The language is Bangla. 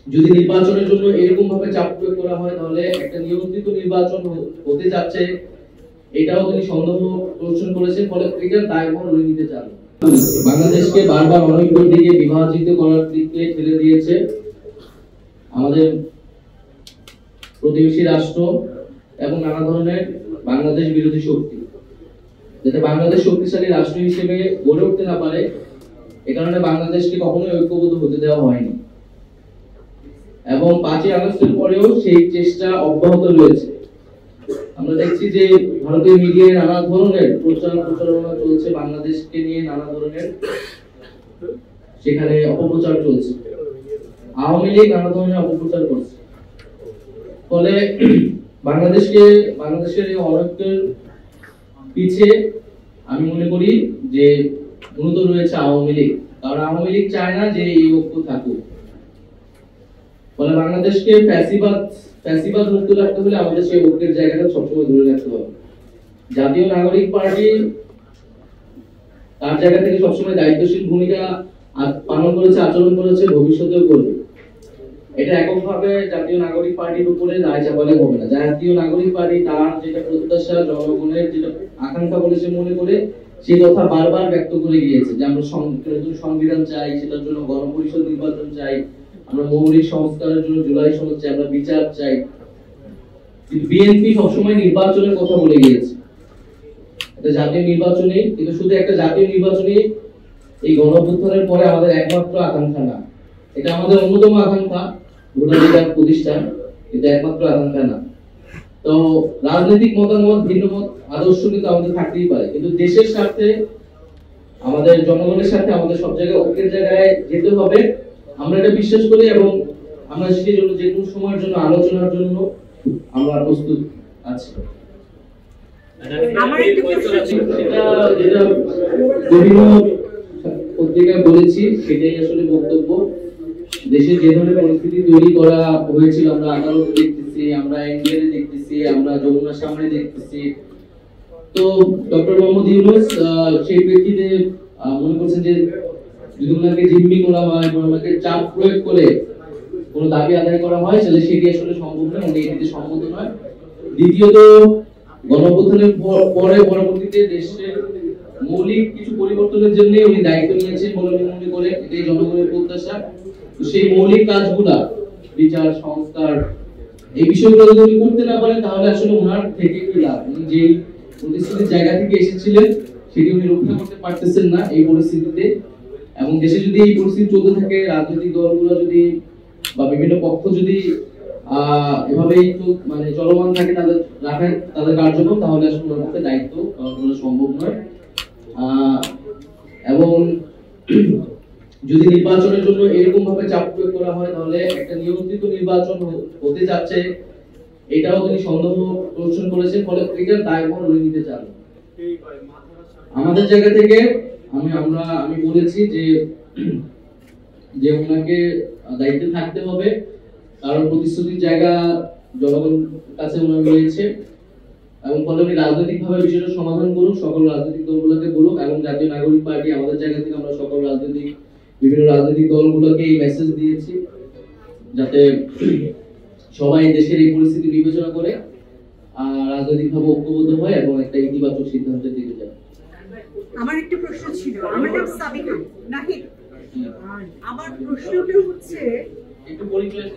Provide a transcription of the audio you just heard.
যদি নির্বাচনের জন্য এরকম ভাবে চাপ প্রয়োগ করা হয় তাহলে একটা নিয়ন্ত্রিত নির্বাচন হতে যাচ্ছে, এটাও তিনি সন্দেহ পোষণ করেছেন। ফলে এটার দায়ভার উনি নিতে চান। বাংলাদেশকে বারবার অনৈক্যের দিকে বিভাজিত করার দিকে ঠেলে দিয়েছে আমাদের প্রতিবেশী রাষ্ট্র এবং নানা ধরনের বাংলাদেশ বিরোধী শক্তি, যাতে বাংলাদেশ শক্তিশালী রাষ্ট্র হিসেবে গড়ে উঠতে না পারে, এ কারণে বাংলাদেশকে কখনোই ঐক্যবদ্ধ হতে দেওয়া হয়নি এবং 5ই আগস্টের পরেও সেই চেষ্টা অব্যাহত রয়েছে। আমরা দেখছি যে ভারতীয় মিডিয়ায় নানা ধরনের প্রচারণা চলছে, বাংলাদেশকে নিয়ে নানা ধরনের সেখানে অপপ্রচার চলছে। আওয়ামী লীগ নানা ধরনের অপপ্রচার করছে, ফলে বাংলাদেশের এই অনৈক্যের পিছে আমি মনে করি যে মূলত রয়েছে আওয়ামী লীগ। কারণ আওয়ামী লীগ চায় না যে এই ঐক্য থাকুক। ফলে বাংলাদেশকে ফ্যাসিবাদ মুক্ত রাখতে হলে আমাদের সেই ঐক্যের জায়গাটা সবসময় ধরে রাখতে হবে। জাতীয় নাগরিক পার্টি তার জায়গা থেকে সবসময় দায়িত্বশীল ভূমিকা পালন করেছে, আচরণ করেছে, ভবিষ্যতেও করবে। এটা এককভাবে জাতীয় নাগরিক পার্টির উপরে দায় চাপালে হবে না। জাতীয় নাগরিক পার্টি তার যেটা প্রত্যাশা, জনগণের যেটা আকাঙ্ক্ষা বলে সে মনে করে, সেই কথা বারবার ব্যক্ত করে গিয়েছে যে আমরা সংবিধান চাই, সেটার জন্য গণপরিষদ নির্বাচন চাই, আমরা মৌলিক সংস্কারের জন্য জুলাই সনদ চাই, আমরা বিচার চাই। কিন্তু বিএনপি সবসময় নির্বাচনের কথা বলে গিয়েছে। এটা জাতীয় নির্বাচনে, কিন্তু শুধু একটা জাতীয় নির্বাচনে এই গণঅভ্যুত্থানের পরে আমাদের একমাত্র আকাঙ্ক্ষা না, এটা আমাদের অন্যতম আকাঙ্ক্ষা, ভোটাধিকার প্রতিষ্ঠান, এটা একমাত্র আকাঙ্ক্ষা না। তো রাজনৈতিক মতামত, ভিন্ন মত, আদর্শ কিন্তু আমাদের থাকতেই পারে, কিন্তু দেশের স্বার্থে, আমাদের জনগণের সাথে আমাদের সব জায়গায় ঐক্যের জায়গায় যেতে হবে। আমরা এটা বিশ্বাস করি এবং আমরা সেই জন্য যে কোনো সময়ের জন্য আলোচনার জন্য আমরা প্রস্তুত আছি। আমার একটা প্রশ্ন ছিল, যেটা বিভিন্ন পত্রিকায় বলেছি সেটাই আসলে বক্তব্য। দেশে যে ধরনের পরিস্থিতি তৈরি করা হয়েছিল, আমরা আদালতে দেখতেছি, আমরা এনডিএ দেখতেছি, আমরা যমুনার সামনে দেখতেছি। তো ডক্টর মোহাম্মদ ইউনূস সেই প্রেক্ষিতে মনে করছেন যে যদি ওনাকে জিম্মি করা হয়, ওনাকে চাপ প্রয়োগ করে কোনো দাবি আদায় করা হয়, তাহলে সেটি আসলে সম্ভব নয়, উনি এটিতে সম্মত নয়। দ্বিতীয়ত, গণঅভ্যুত্থানের পরবর্তীতে দেশের মৌলিক কিছু পরিবর্তনের জন্য উনি দায়িত্ব নিয়েছেন বলে মনে করে, এটাই জনগণের প্রত্যাশা। তো সেই মৌলিক কাজগুলা, বিচার, সংস্কার, এই বিষয়গুলো যদি উনি করতে না পারেন তাহলে আসলে ওনার থেকে কি লাভ? উনি যে প্রতিশ্রুতির জায়গা থেকে এসেছিলেন সেটি উনি রক্ষা করতে পারতেছেন না এই পরিস্থিতিতে। এবং দেশে যদি এই পরিস্থিতি চলতে থাকে, রাজনৈতিক দলগুলো যদি বা বিভিন্ন পক্ষ যদি এভাবেই মানে চলমান থাকে তাদের কার্যক্রম, তাহলে আসলে ওনার পক্ষে দায়িত্ব করা সম্ভব নয়। এবং যদি নির্বাচনের জন্য এরকম ভাবে চাপ প্রয়োগ করা হয় তাহলে একটা নিয়ন্ত্রিত নির্বাচন হতে যাচ্ছে, এটাও তিনি সন্দেহ পোষণ করেছেন। ফলে এটার দায়ভার উনি নিতে চান। আমাদের জায়গা থেকে আমি বলেছি যে ওনাকে দায়িত্বে থাকতে হবে, কারণ প্রতিশ্রুতির জায়গা জনগণের কাছে ওনার রয়েছে। এবং ফলে উনি রাজনৈতিকভাবে বিষয়টা সমাধান করুক, সকল রাজনৈতিক দলগুলোকে বলুক। এবং জাতীয় নাগরিক পার্টি আমাদের জায়গা থেকে আমরা সকল বিভিন্ন রাজনৈতিক দলগুলোকে এই মেসেজ দিয়েছি, যাতে সবাই দেশের এই পরিস্থিতি বিবেচনা করে রাজনৈতিকভাবে ঐক্যবদ্ধ হয় এবং একটা ইতিবাচক সিদ্ধান্তের দিকে যায়। আমার একটা প্রশ্ন ছিল, আমার নাম সাবিনা নাহিদ। আমার প্রশ্নটা হচ্ছে, একটু পরিচয়